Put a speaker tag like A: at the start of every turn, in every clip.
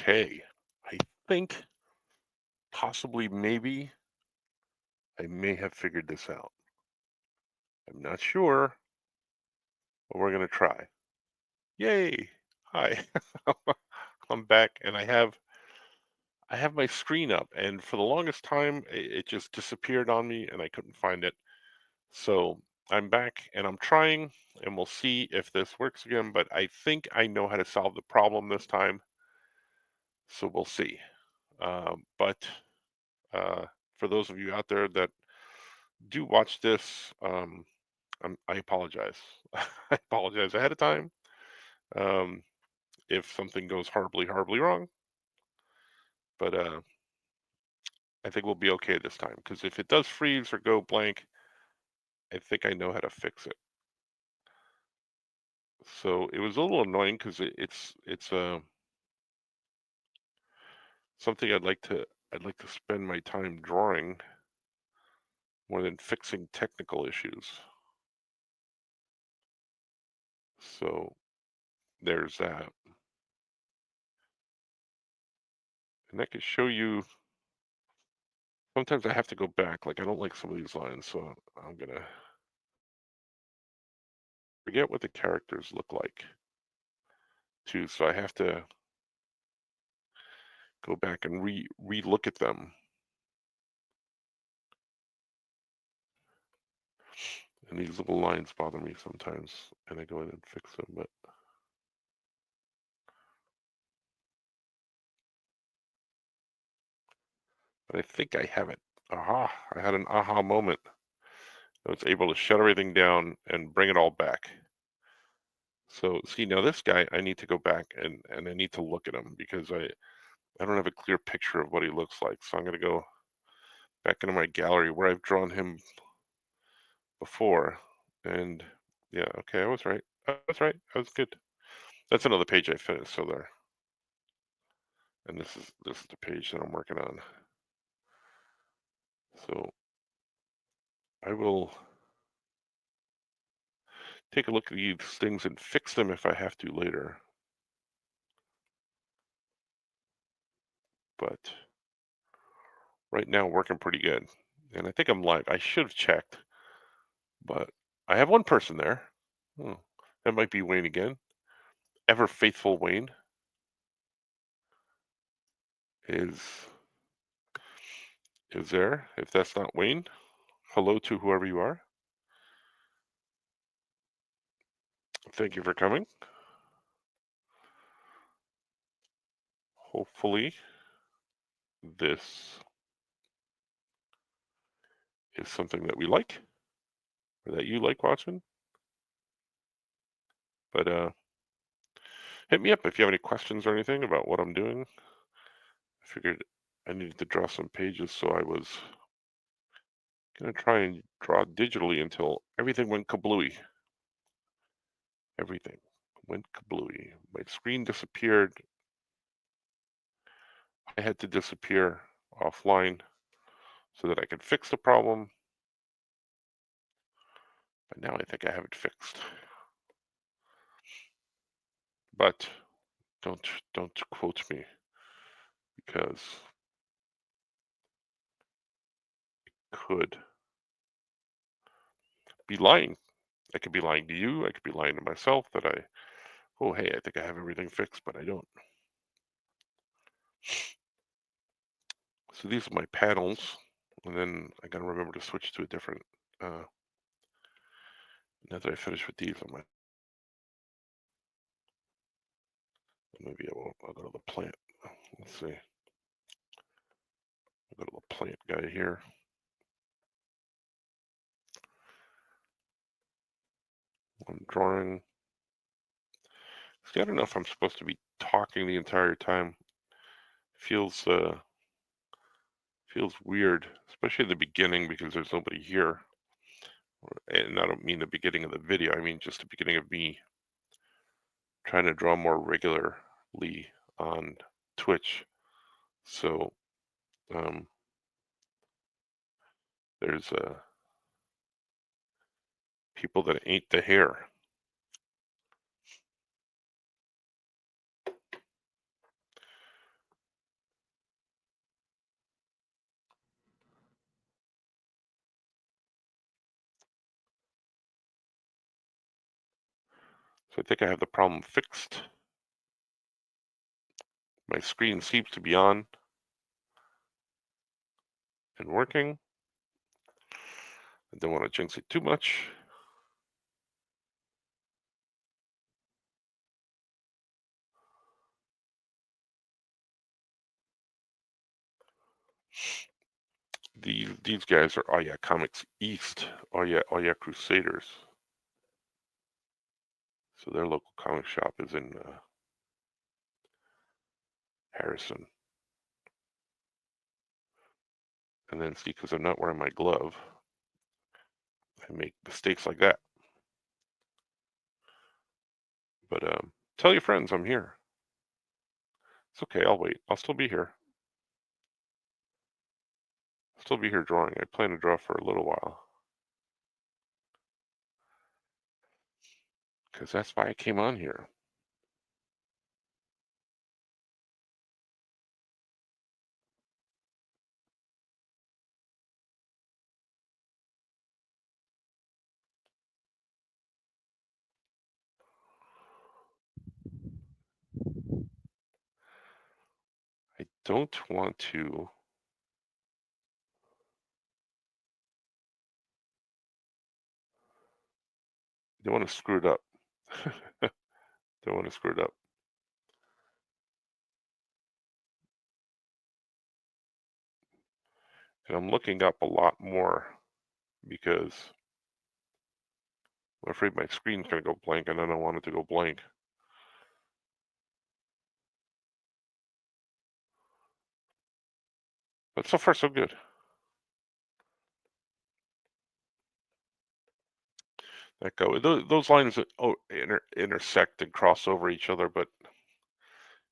A: Okay, I think possibly maybe I may have figured this out. I'm not sure, but we're gonna try. Yay! Hi, I'm back, and I have my screen up, and for the longest time it just disappeared on me, and I couldn't find it. So I'm back, and I'm trying, and we'll see if this works again. But I think I know how to solve the problem this time, so we'll see. But for those of you out there that do watch this, I apologize. I apologize ahead of time um, if something goes horribly, horribly wrong. But I think we'll be okay this time because if it does freeze or go blank, I think I know how to fix it. So it was a little annoying because it's something I'd like to spend my time drawing more than fixing technical issues. So there's that. And I can show you, sometimes I have to go back. Like I don't like some of these lines, so I'm gonna forget what the characters look like too. So I have to go back and re-look at them. And these little lines bother me sometimes, and I go in and fix them, but I think I have it. Aha, I had an aha moment. I was able to shut everything down and bring it all back. So see, now this guy, I need to go back and I need to look at him because I don't have a clear picture of what he looks like. So I'm going to go back into my gallery where I've drawn him before. And yeah, okay, I was right. I was right. I was good. That's another page I finished. So there. And this is the page that I'm working on. So I will take a look at these things and fix them if I have to later. But right now, working pretty good. And I think I'm live. I should have checked, but I have one person there. Hmm. That might be Wayne again. Ever faithful Wayne is there. If that's not Wayne, hello to whoever you are. Thank you for coming. Hopefully this is something that we like or that you like watching. But hit me up if you have any questions or anything about what I'm doing. I figured I needed to draw some pages, so I was gonna try and draw digitally until everything went kablooey. Everything went kablooey. My screen disappeared. I had to disappear offline so that I could fix the problem. But now I think I have it fixed. But don't quote me because it could be lying. I could be lying to you. I could be lying to myself that oh, hey, I think I have everything fixed, but I don't. So these are my panels. And then I got to remember to switch to a different, now that I finish with these, I might, maybe I'll go to the plant. Let's see. I'll go to the plant guy here. I'm drawing. See, I don't know if I'm supposed to be talking the entire time. Feels feels weird, especially at the beginning because there's nobody here. And I don't mean the beginning of the video. I mean just the beginning of me trying to draw more regularly on Twitch. So um, there's people that ain't the hair. So I think I have the problem fixed. My screen seems to be on and working. I don't want to jinx it too much. These guys are, oh yeah, Comics East. Oh yeah, Crusaders. So their local comic shop is in Harrison. And then see, because I'm not wearing my glove, I make mistakes like that. But tell your friends I'm here. It's okay, I'll wait. I'll still be here. I'll still be here drawing. I plan to draw for a little while. Because that's why I came on here. I don't want to. I don't want to screw it up. Don't want to screw it up. And I'm looking up a lot more because I'm afraid my screen's going to go blank and I don't want it to go blank. But so far, so good. That go. Those lines intersect and cross over each other, but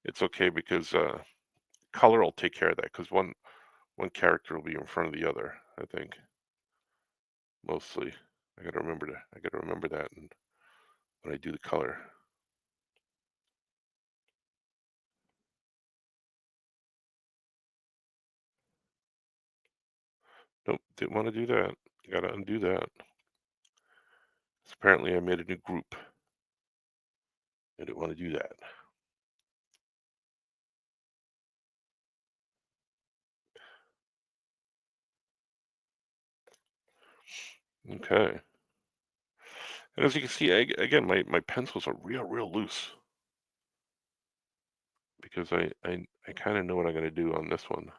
A: it's okay because color will take care of that because one character will be in front of the other, I think. Mostly. I gotta remember that and when I do the color. Nope, didn't want to do that. Gotta undo that. So apparently I made a new group. I didn't want to do that. Okay. And as you can see, again, my pencils are real loose because I kind of know what I'm going to do on this one.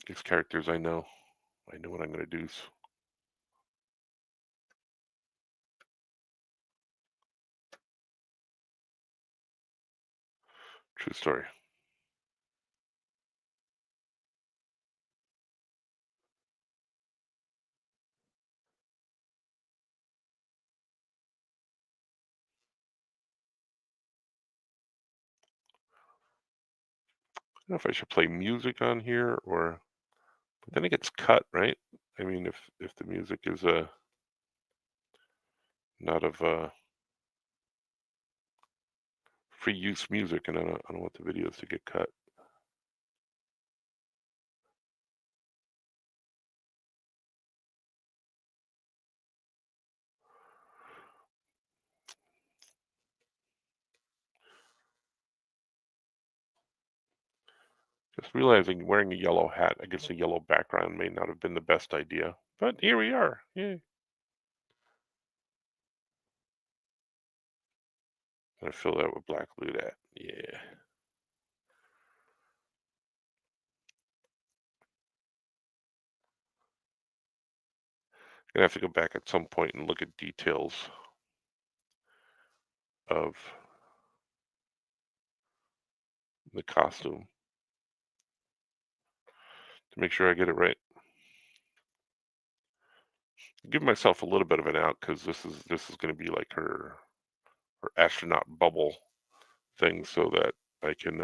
A: These characters, I know what I'm going to do. True story. I don't know if I should play music on here or, but then it gets cut, right? I mean, if the music is not of free use music, and I don't want the videos to get cut. Just realizing wearing a yellow hat against a yellow background may not have been the best idea, but here we are. Yay. I'm gonna fill that with black blue that. Yeah. Gonna have to go back at some point and look at details of the costume to make sure I get it right. Give myself a little bit of an out because this is going to be like her astronaut bubble thing, so that I can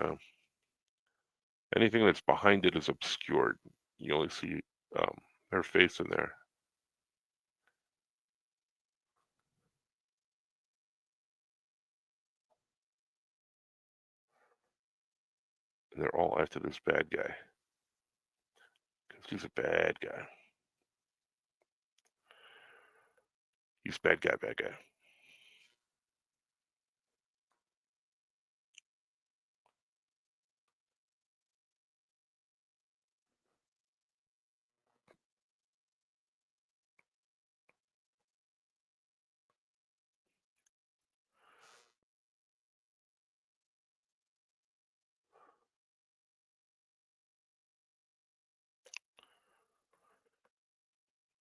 A: anything that's behind it is obscured. You only see um, her face in there, and they're all after this bad guy because he's a bad guy. He's bad guy, bad guy.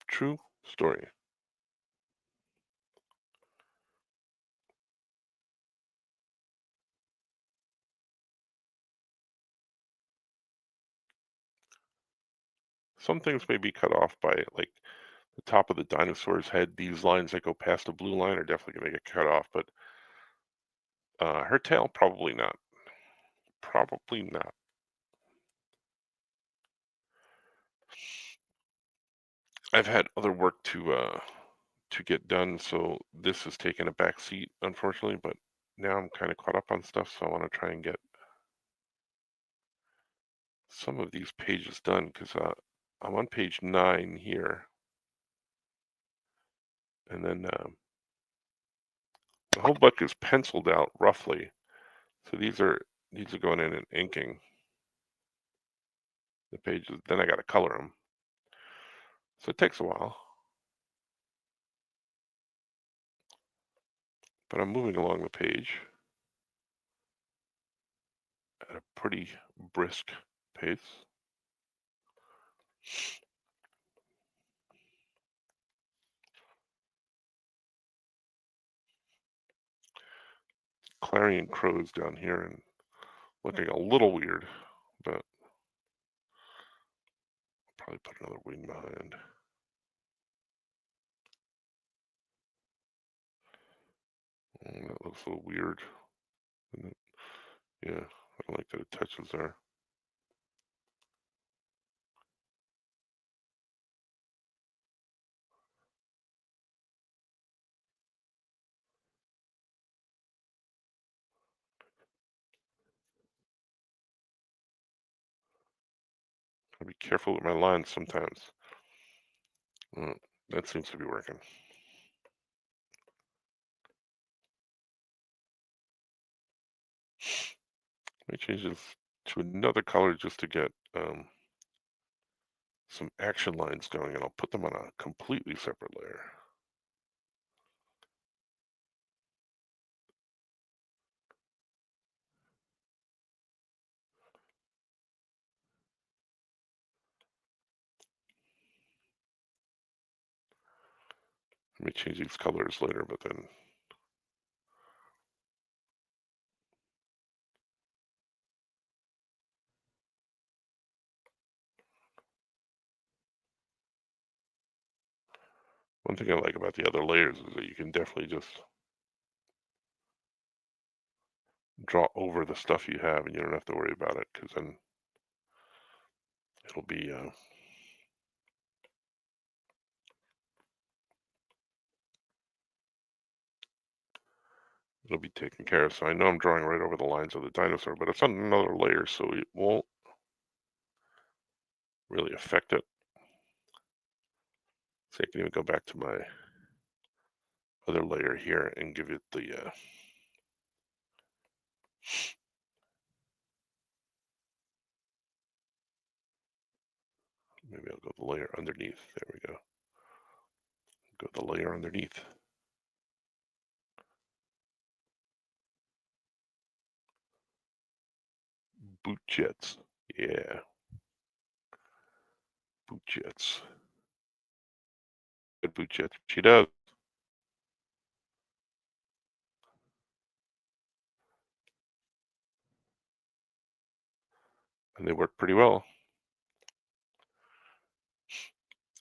A: True story. Some things may be cut off by like the top of the dinosaur's head. These lines that go past the blue line are definitely going to get cut off, but her tail, probably not. Probably not. I've had other work to get done, so this has taken a back seat, unfortunately. But now I'm kind of caught up on stuff, so I want to try and get some of these pages done because I'm on page 9 here, and then the whole book is penciled out roughly. So these are going in and inking the pages. Then I got to color them, so it takes a while. But I'm moving along the page at a pretty brisk pace. Clarion crows down here and looking a little weird, but I'll probably put another wing behind. Oh, that looks a little weird. Yeah, I don't like that it touches there. Gotta be careful with my lines sometimes. That seems to be working. Let me change this to another color just to get some action lines going, and I'll put them on a completely separate layer. Let me change these colors later, but then one thing I like about the other layers is that you can definitely just draw over the stuff you have, and you don't have to worry about it, because then it'll be taken care of. So I know I'm drawing right over the lines of the dinosaur, but it's on another layer, so it won't really affect it. So I can even go back to my other layer here and give it the maybe I'll go the layer underneath. There we go. Go the layer underneath. Boot jets. Yeah. Boot jets. Good boot jet. She does. And they work pretty well.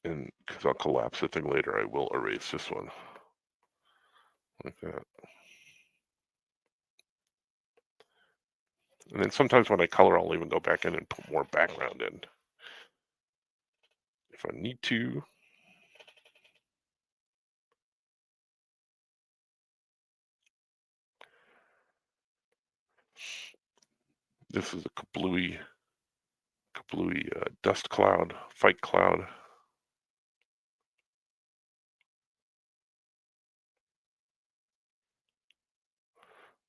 A: And because I'll collapse the thing later, I will erase this one. Like that. And then sometimes when I color, I'll even go back in and put more background in. If I need to. This is a kablooey dust cloud, fight cloud.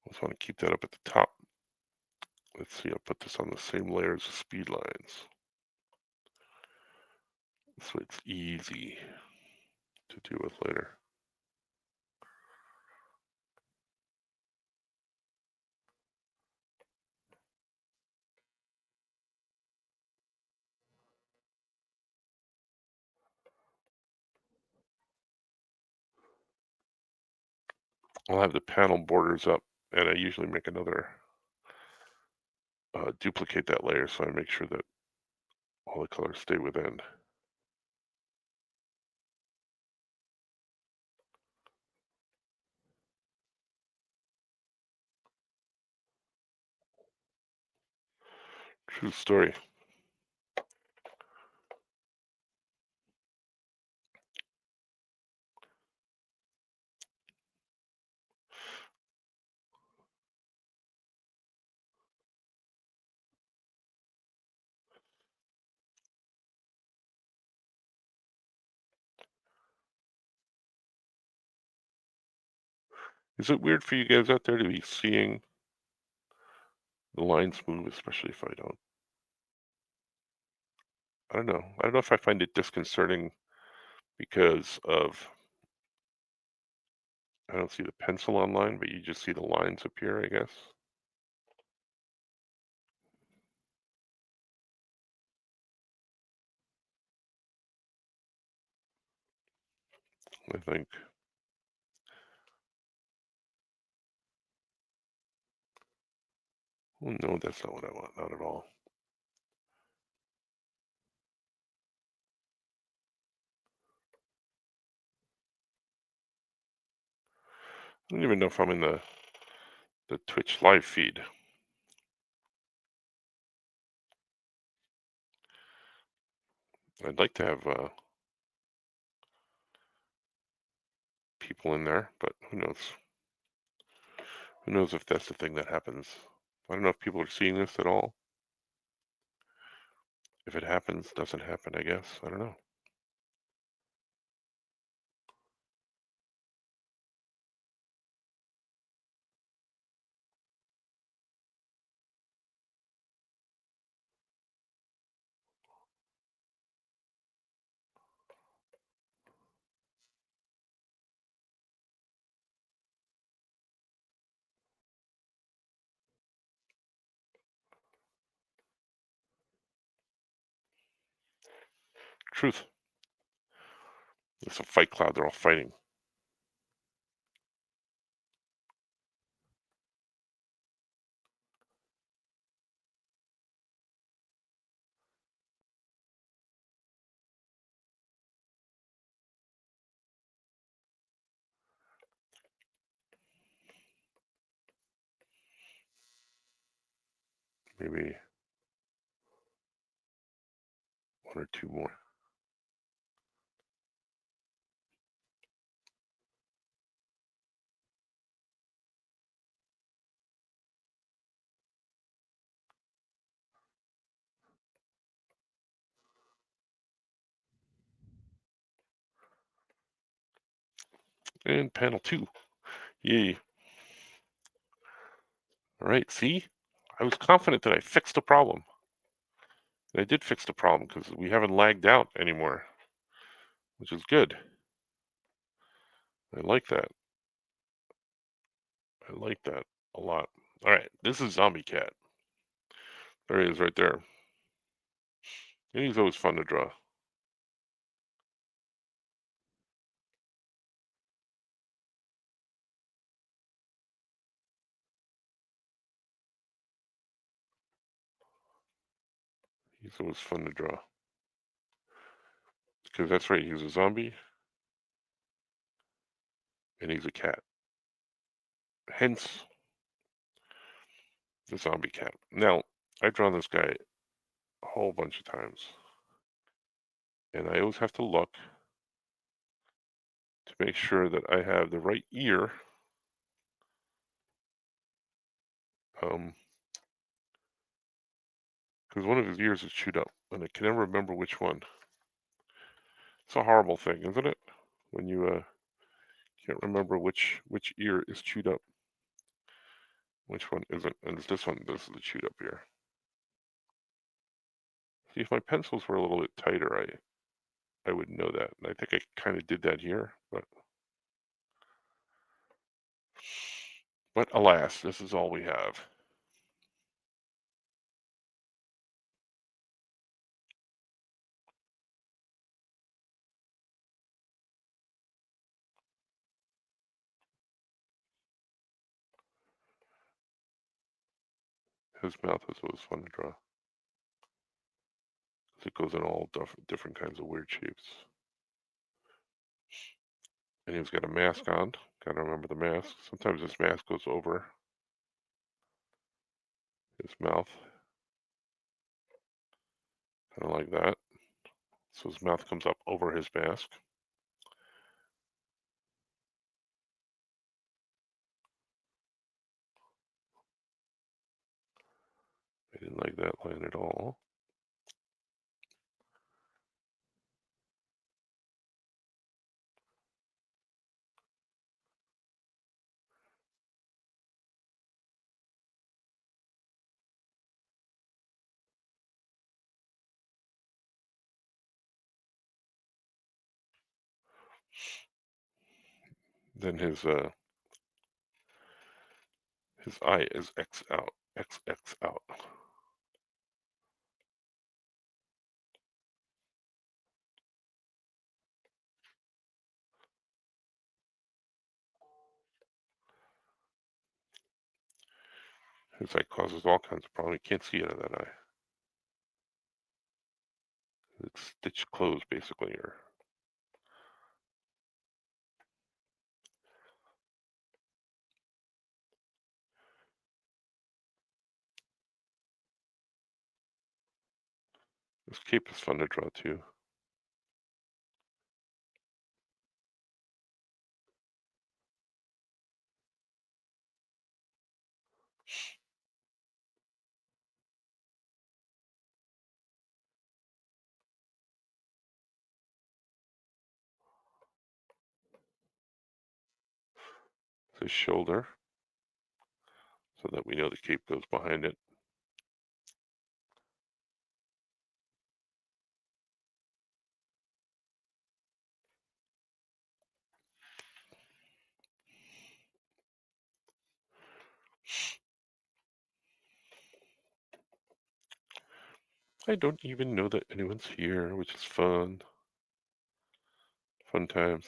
A: Just want to keep that up at the top. Let's see, I'll put this on the same layer as the speed lines. So it's easy to deal with later. I'll have the panel borders up, and I usually make another, duplicate that layer so I make sure that all the colors stay within. True story. Is it weird for you guys out there to be seeing the lines move, especially if I don't? I don't know. I don't know if I find it disconcerting because of I don't see the pencil online, but you just see the lines appear, I guess. I think. Oh, no, that's not what I want. Not at all. I don't even know if I'm in the Twitch live feed. I'd like to have people in there, but who knows? Who knows if that's the thing that happens? I don't know if people are seeing this at all. If it happens, doesn't happen, I guess. I don't know. Truth. It's a fight cloud. They're all fighting. Maybe one or two more. And panel 2. Yay. All right, see? I was confident that I fixed the problem. And I did fix the problem because we haven't lagged out anymore, which is good. I like that. I like that a lot. All right, this is Zombie Cat. There he is right there. And he's always fun to draw. He's always fun to draw. Because that's right, he's a zombie and he's a cat. Hence the zombie cat. Now, I've drawn this guy a whole bunch of times. And I always have to look to make sure that I have the right ear. Because one of his ears is chewed up, and I can never remember which one. It's a horrible thing, isn't it? When you can't remember which ear is chewed up, which one isn't. And it's this one. This is the chewed up ear. See, if my pencils were a little bit tighter, I would know that. And I think I kind of did that here, but alas, this is all we have. His mouth is always fun to draw. It goes in all different kinds of weird shapes. And he's got a mask on. Gotta remember the mask. Sometimes this mask goes over his mouth. Kind of like that. So his mouth comes up over his mask. I didn't like that line at all. Then his eye is X out. X out. His eye causes all kinds of problems. You can't see out of that eye. It's stitched closed, basically. Or this cape is fun to draw too. His shoulder, so that we know the cape goes behind it. I don't even know that anyone's here, which is fun. Fun times.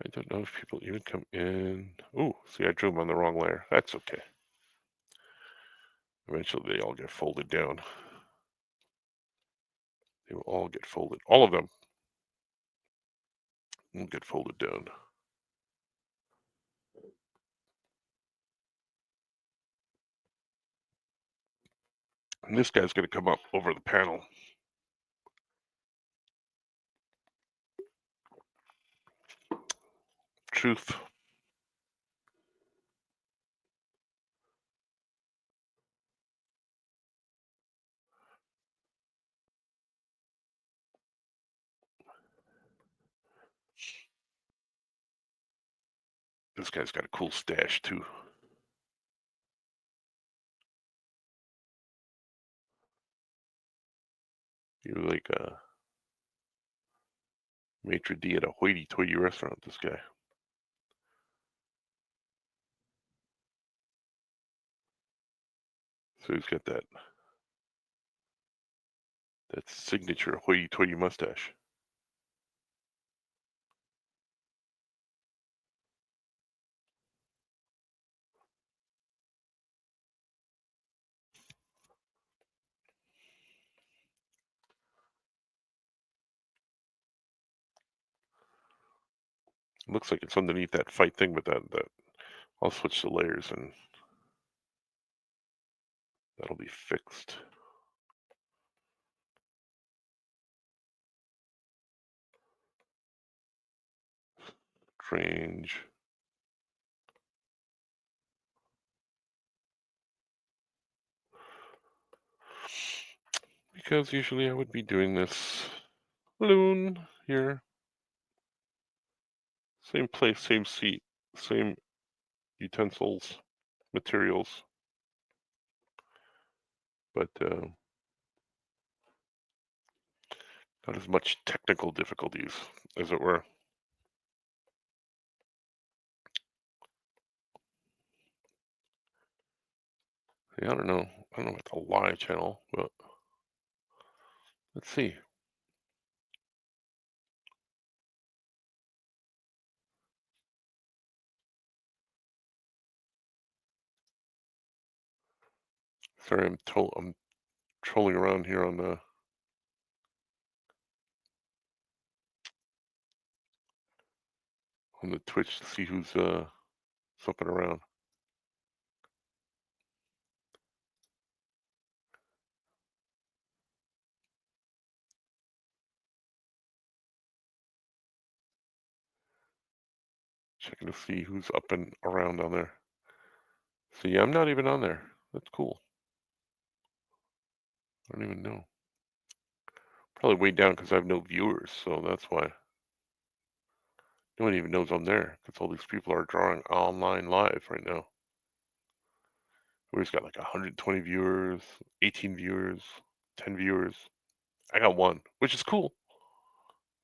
A: I don't know if people even come in. Ooh, see, I drew them on the wrong layer. That's okay. Eventually, they all get folded down. They will all get folded. All of them will get folded down. And this guy's going to come up over the panel. Truth. This guy's got a cool stash, too. You're like a maitre d' at a hoity-toity restaurant, this guy. So he's got that signature hoity-toity mustache. It looks like it's underneath that fight thing, but that I'll switch the layers and that'll be fixed. Strange. Because usually I would be doing this balloon here. Same place, same seat, same utensils, materials, but not as much technical difficulties, as it were. Yeah, I don't know. I don't know about the live channel, but let's see. Sorry, I'm trolling around here on the Twitch to see who's flipping around. Checking to see who's up and around on there. So yeah, I'm not even on there. That's cool. I don't even know. Probably way down because I have no viewers, so that's why. No one even knows I'm there because all these people are drawing online live right now. We've got like 120 viewers, 18 viewers, 10 viewers. I got one, which is cool,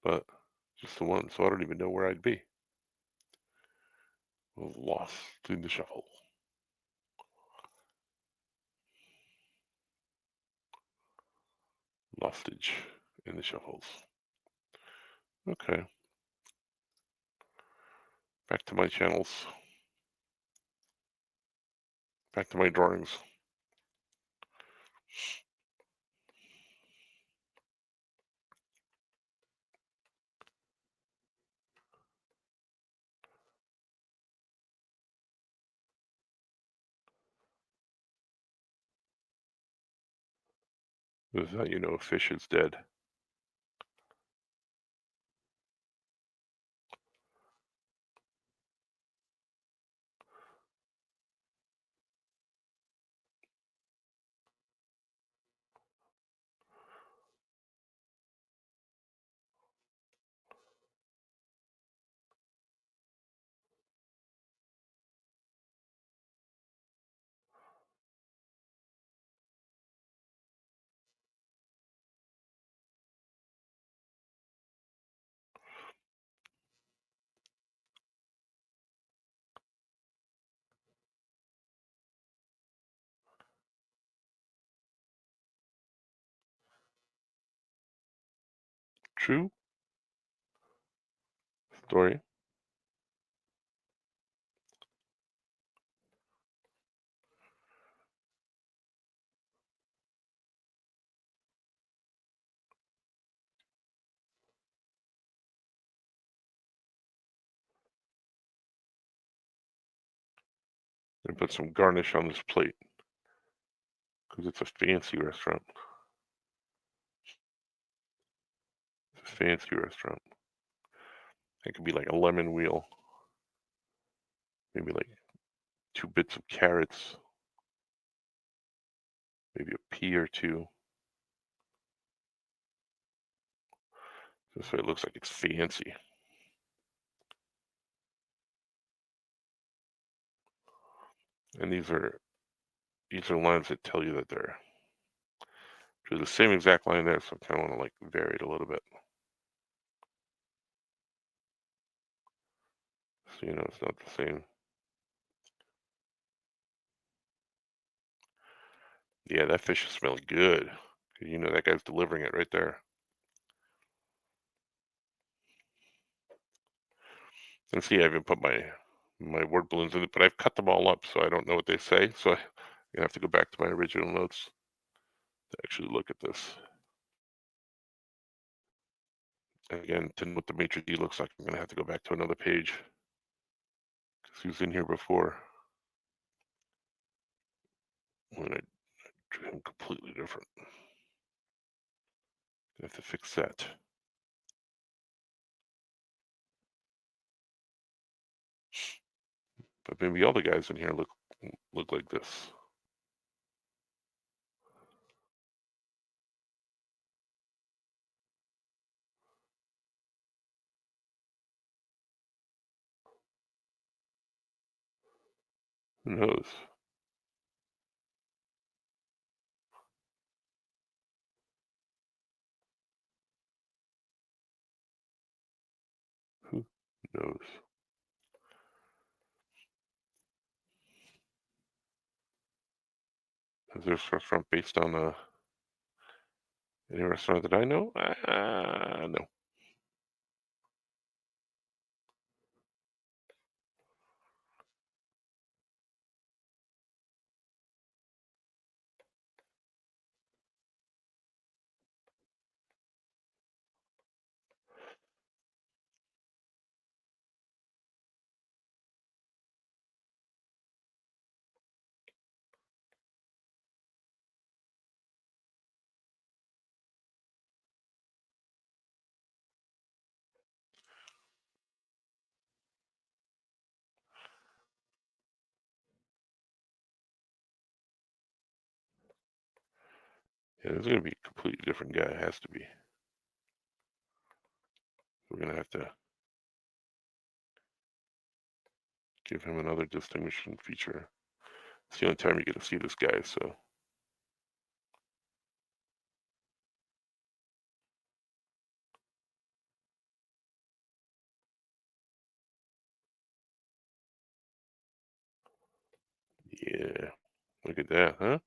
A: but just the one, so I don't even know where I'd be. I was lost in the shuffle. Lostage in the shuffles. Okay. Back to my channels. Back to my drawings. This is how you know a fish is dead. True story. And put some garnish on this plate because it's a fancy restaurant. It's a fancy restaurant. It could be like a lemon wheel. Maybe like 2 bits of carrots. Maybe a pea or two. This way it looks like it's fancy. And these are lines that tell you that they're the same exact line there, so I kind of want to like vary it a little bit. So you know it's not the same. Yeah, that fish smells good. You know that guy's delivering it right there. And see, I even put my word balloons in it, but I've cut them all up, so I don't know what they say. So I have to go back to my original notes to actually look at this. Again, to know what the maitre d' looks like, I'm gonna have to go back to another page because he was in here before when I drew him completely different. I have to fix that. But maybe all the guys in here look like this. Who knows? Who knows? Is this restaurant based on any restaurant that I know? No. Yeah, this is gonna be a completely different guy. It has to be. We're gonna have to give him another distinguishing feature. It's the only time you get to see this guy, so. Yeah, look at that, huh?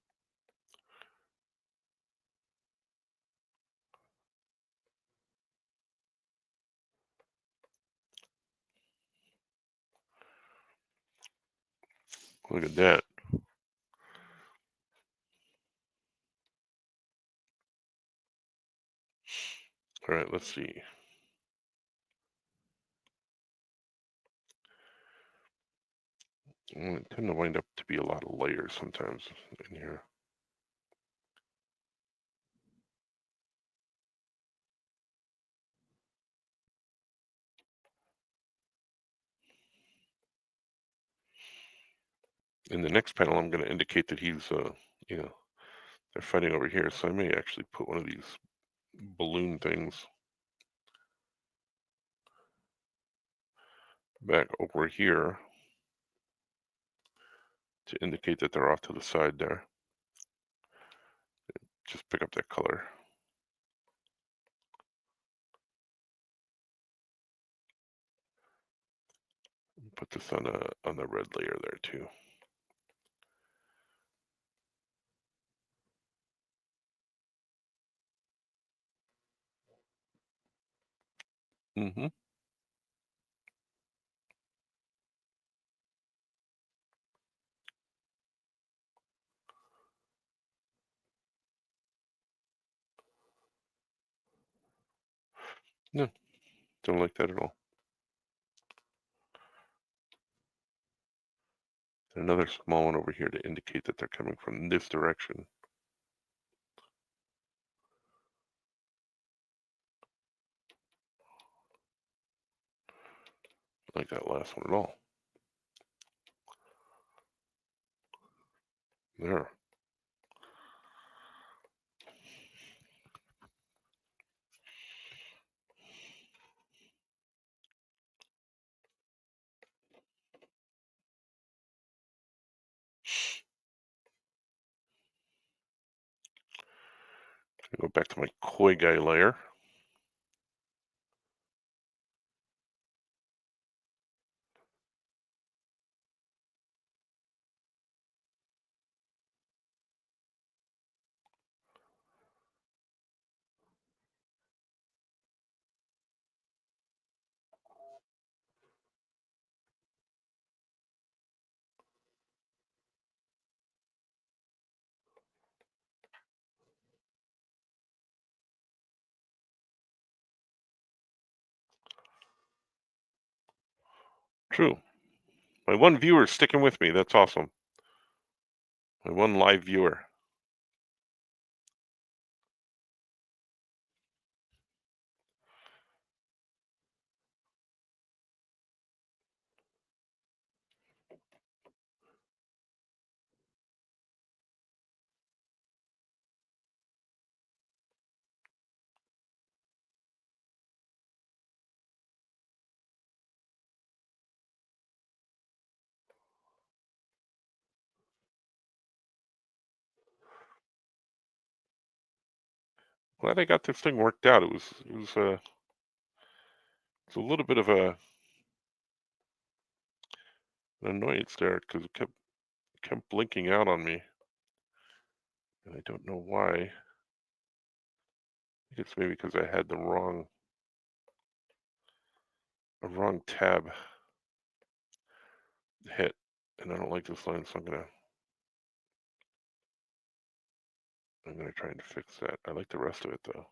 A: Look at that. All right, let's see. It tend to wind up to be a lot of layers sometimes in here. In the next panel, I'm going to indicate that he's, you know, they're fighting over here. So I may actually put one of these balloon things back over here to indicate that they're off to the side there. Just pick up that color. Put this on the red layer there too. Mm-hmm. No, don't like that at all. Another small one over here to indicate that they're coming from this direction. Like that last one at all. There. Go back to my koi guy layer. True. My one viewer is sticking with me. That's awesome. My one live viewer. Glad I got this thing worked out. It's a little bit of an annoyance there because it kept blinking out on me, and I don't know why. I think it's maybe because I had a wrong tab hit, and I don't like this line, so I'm gonna try and fix that. I like the rest of it though.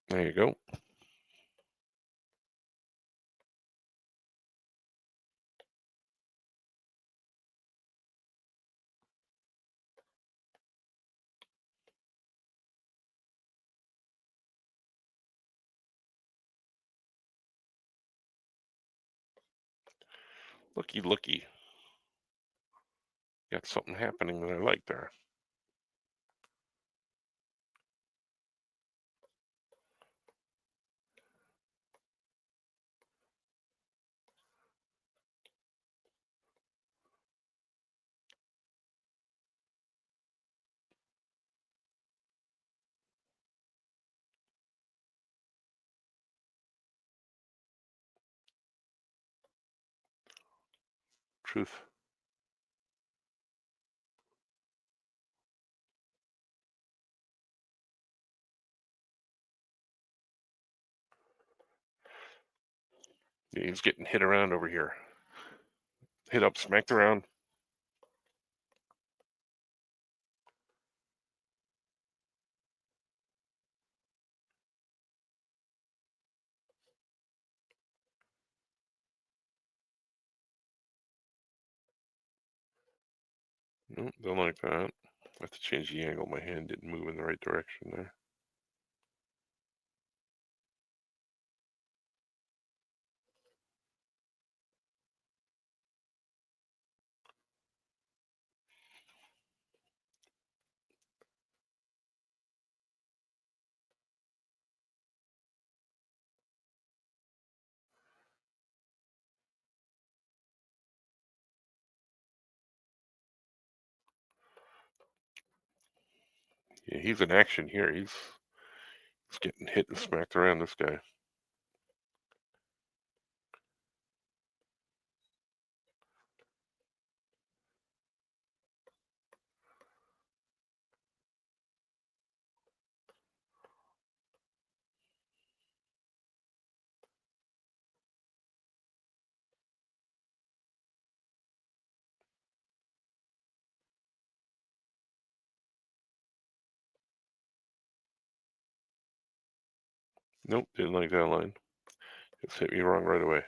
A: There you go. Looky, looky. Got something happening that I like there. Truth. Yeah, he's getting hit around over here. Hit up, smacked around. Nope, don't like that. I have to change the angle. My hand didn't move in the right direction there. Yeah, he's in action here. He's getting hit and smacked around, this guy. Nope, didn't like that line. Just hit me wrong right away.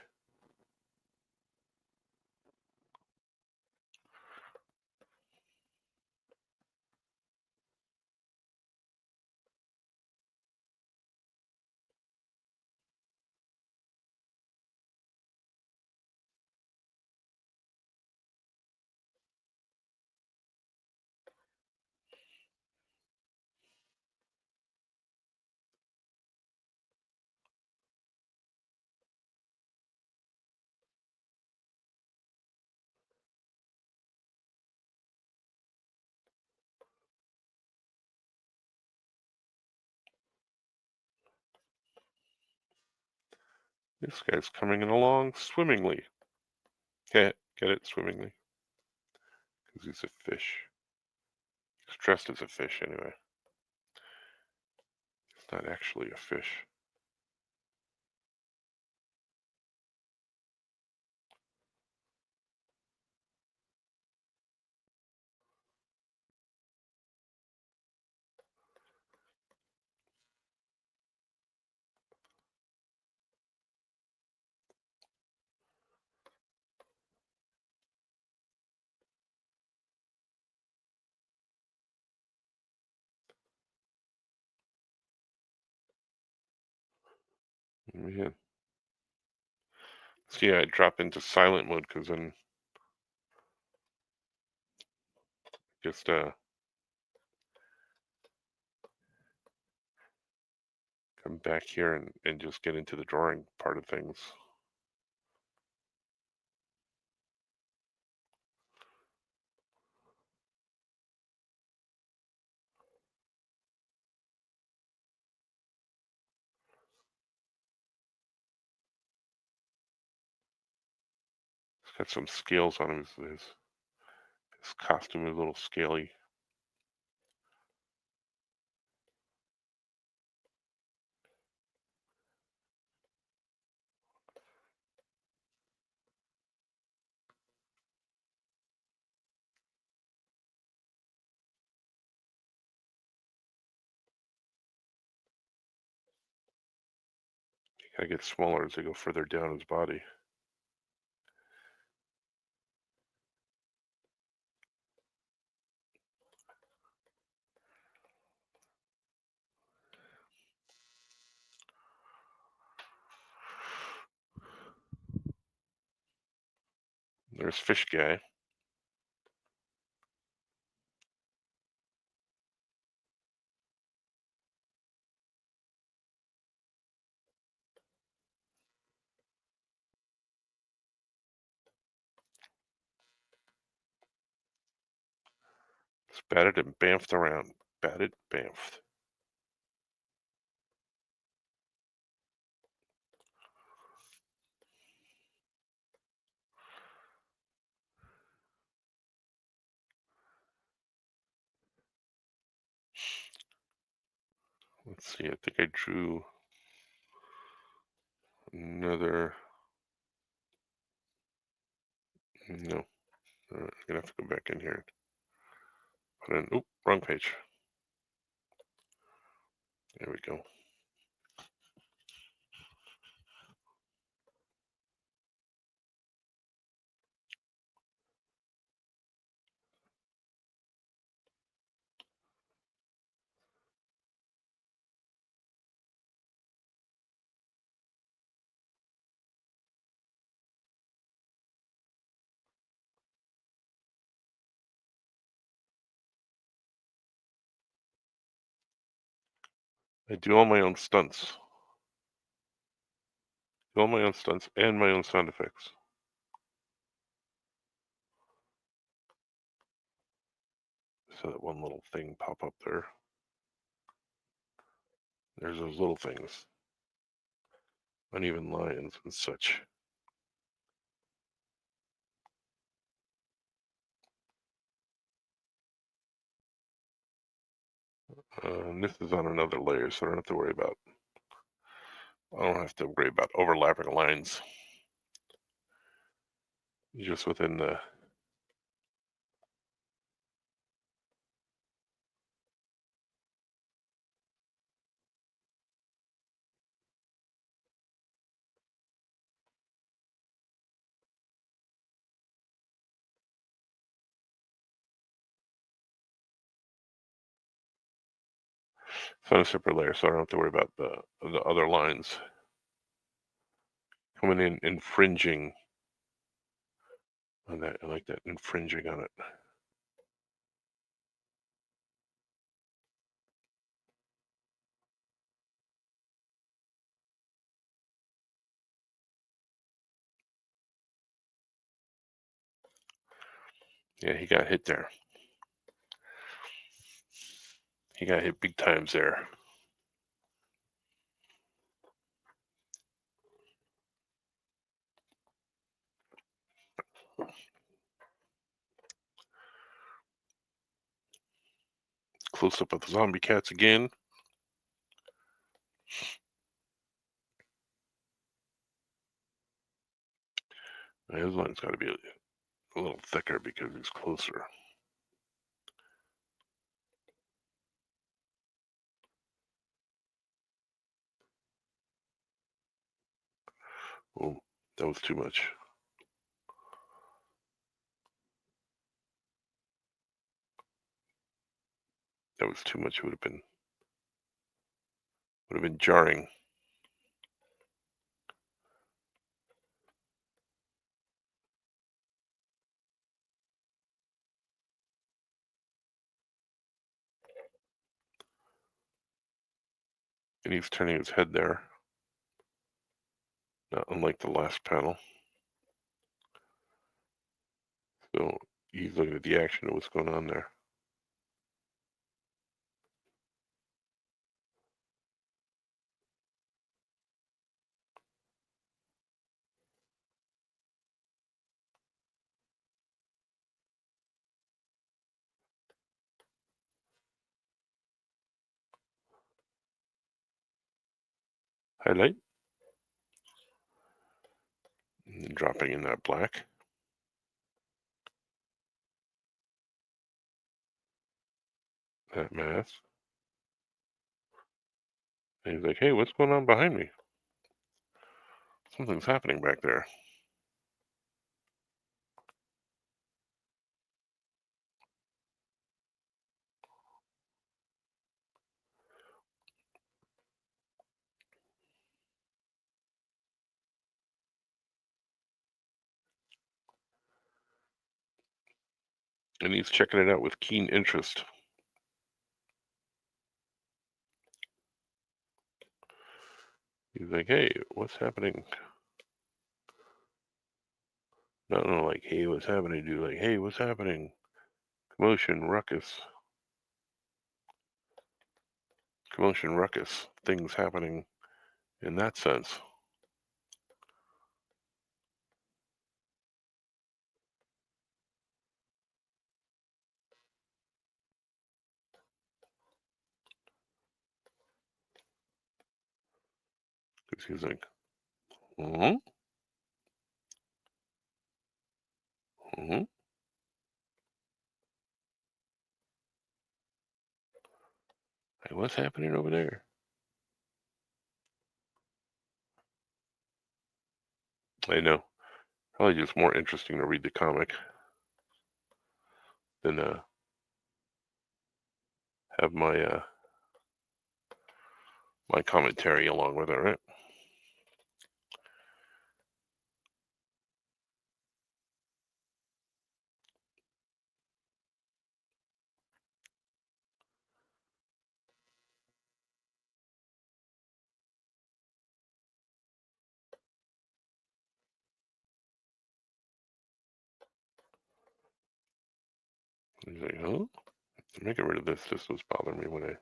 A: This guy's coming along swimmingly. Get it? Swimmingly. Because he's a fish. He's dressed as a fish anyway. He's not actually a fish. Yeah. See, I drop into silent mode because then just come back here and just get into the drawing part of things. He's got some scales on him. His costume is a little scaly. Gotta get smaller as they go further down his body. There's Fish Guy. It's batted and bamfed around. Batted, bamfed. Let's see, I think I drew another. No, I'm gonna have to go back in here. Put in. Oop, wrong page. There we go. I do all my own stunts. Do all my own stunts and my own sound effects. So that one little thing pop up there. There's those little things. Uneven lines and such. And this is on another layer, so I don't have to worry about. I don't have to worry about overlapping lines. Just within the. It's on a separate layer, so I don't have to worry about the other lines coming in infringing on that. I like that, infringing on it. Yeah, he got hit there. He got hit big times there. Close up of the zombie cats again. His line's got to be a little thicker because he's closer. Oh, that was too much. That was too much. It would have been jarring. And he's turning his head there, not unlike the last panel. So he's looking at the action of what's going on there. Highlight. And dropping in that black. That mask. And he's like, hey, what's going on behind me? Something's happening back there. And he's checking it out with keen interest. He's like, hey, what's happening? Not like, hey, what's happening, dude? Like, hey, what's happening? Commotion, ruckus. Commotion, ruckus. Things happening in that sense. Because he's like, hmm? Hmm? Hey, what's happening over there? I know. Probably just more interesting to read the comic than have my commentary along with it, right? He's like, huh? I'm get rid of this. This was bothering me when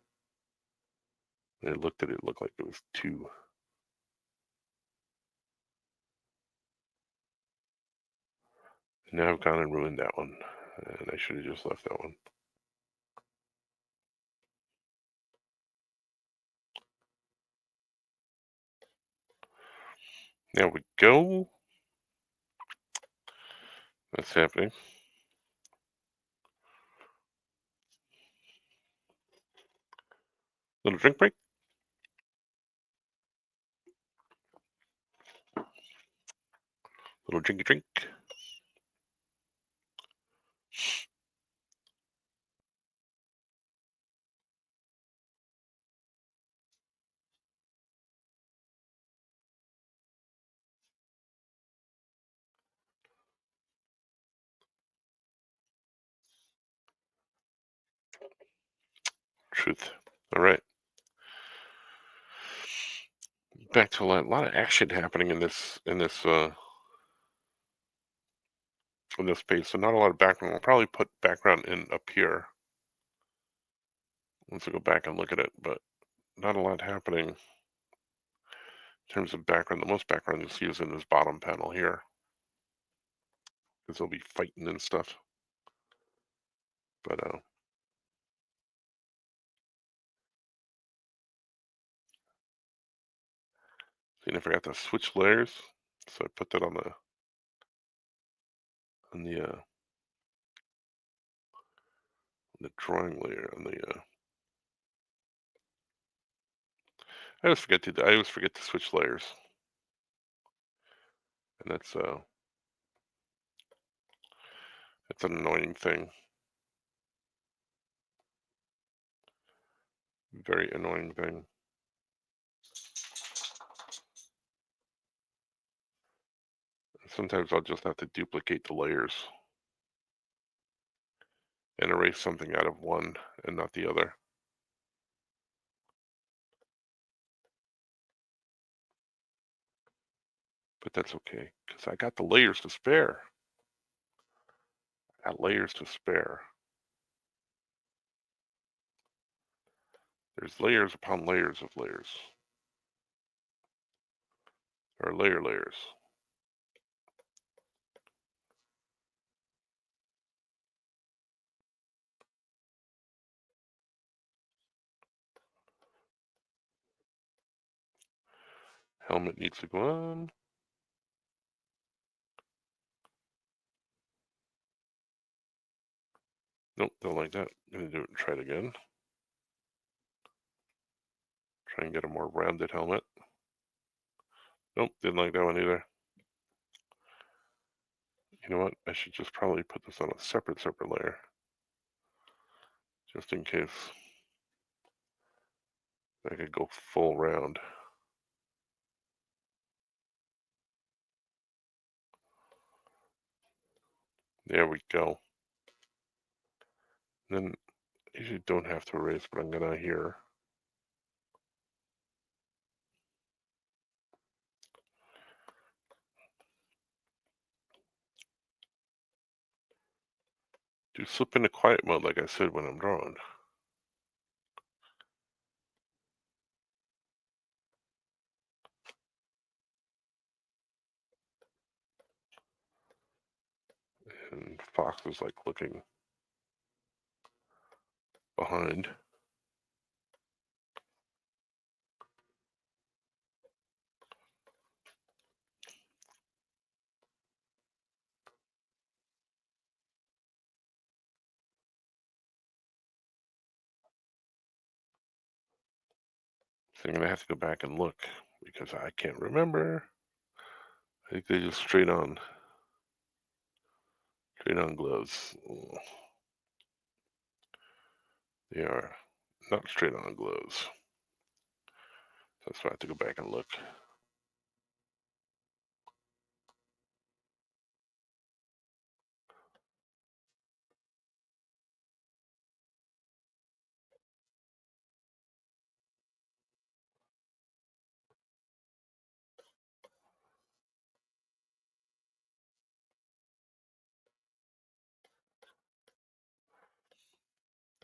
A: I looked at it. It looked like it was two. Now I've gone and ruined that one. And I should have just left that one. There we go. That's happening. Little drink break. Little drinky drink. Truth. All right. Back to a lot of action happening in this page. So not a lot of background. We'll probably put background in up here once I go back and look at it, but not a lot happening in terms of background. The most background you'll see is in this bottom panel here, because they'll be fighting and stuff. But see, I forgot to switch layers, so I put that on the drawing layer on the. I always forget to switch layers, and that's an annoying thing. Very annoying thing. Sometimes I'll just have to duplicate the layers and erase something out of one and not the other. But that's okay, because I got the layers to spare. I got layers to spare. There's layers upon layers of layers. Or layers. Helmet needs to go on. Nope, don't like that. I'm gonna do it and try it again. Try and get a more rounded helmet. Nope, didn't like that one either. You know what? I should just probably put this on a separate layer. Just in case. I could go full round. There we go. Then you usually don't have to erase, but I'm gonna here. Do slip into quiet mode like I said when I'm drawing. And Fox is like looking behind. So I'm gonna have to go back and look because I can't remember. I think they just straight on gloves. They are not straight on gloves. That's why I have to go back and look.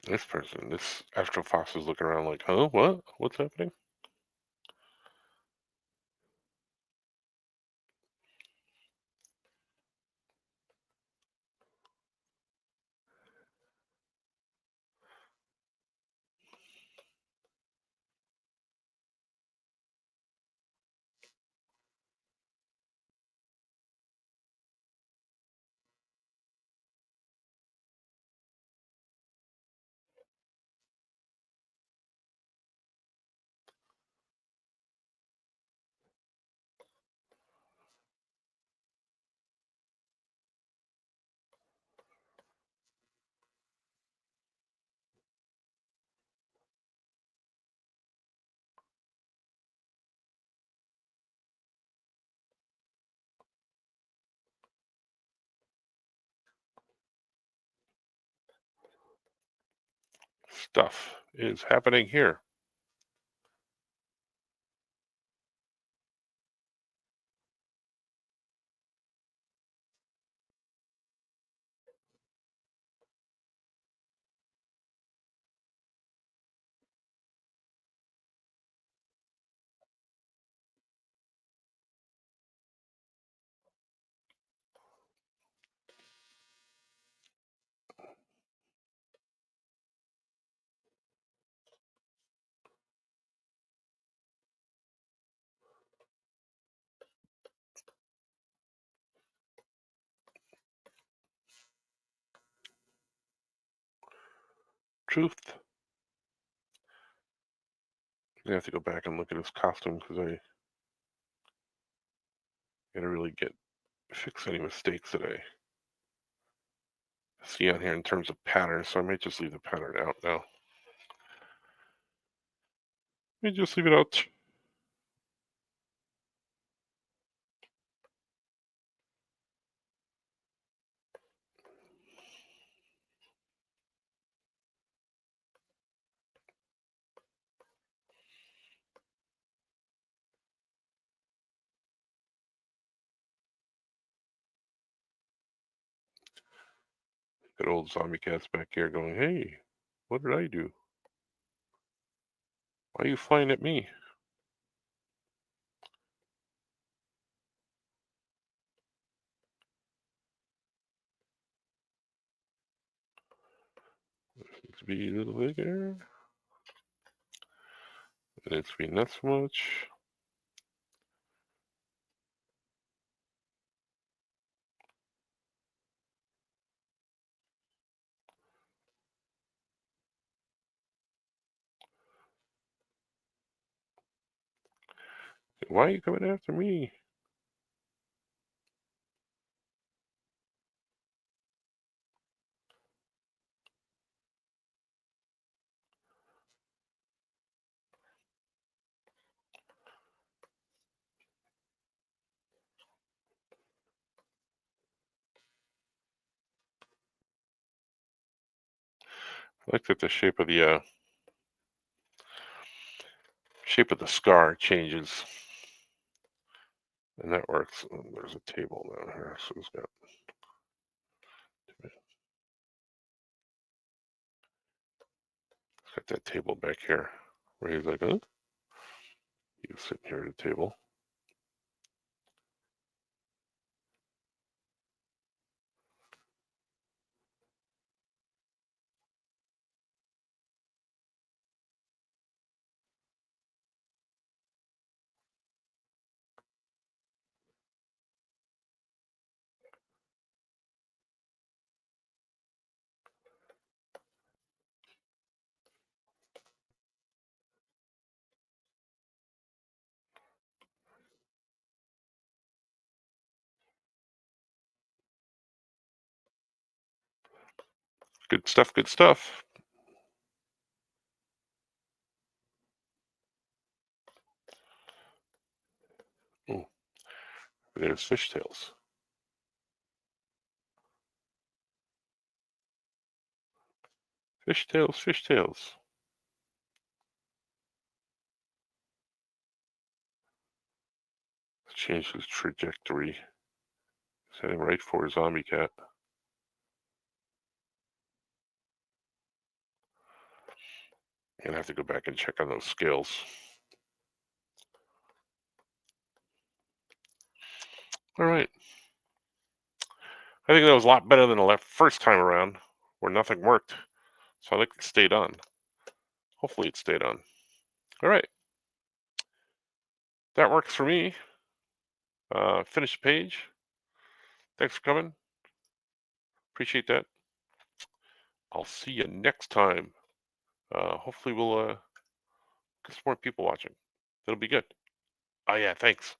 A: This person, this Astro Fox is looking around like, huh, what? What's happening? Stuff is happening here. Truth. I have to go back and look at his costume because I gotta really fix any mistakes that I see on here in terms of patterns. So I might just leave the pattern out now. Let me just leave it out. Good old zombie cat's back here going, hey, what did I do? Why are you flying at me? Needs to be a little bigger. It needs to be not so much. Why are you coming after me? I like that the shape of the scar changes, and that works. Oh, there's a table down here, so it's got that table back here where he's like, huh? He was sitting here at the table. Good stuff, good stuff. Oh, there's fishtails. Fishtails, fishtails. Let's change his trajectory. Setting right for a zombie cat. And I have to go back and check on those scales. All right. I think that was a lot better than the first time around where nothing worked. So I think it stayed on. Hopefully it stayed on. All right. That works for me. Finish the page. Thanks for coming. Appreciate that. I'll see you next time. Hopefully we'll get some more people watching. That'll be good. Oh yeah, thanks.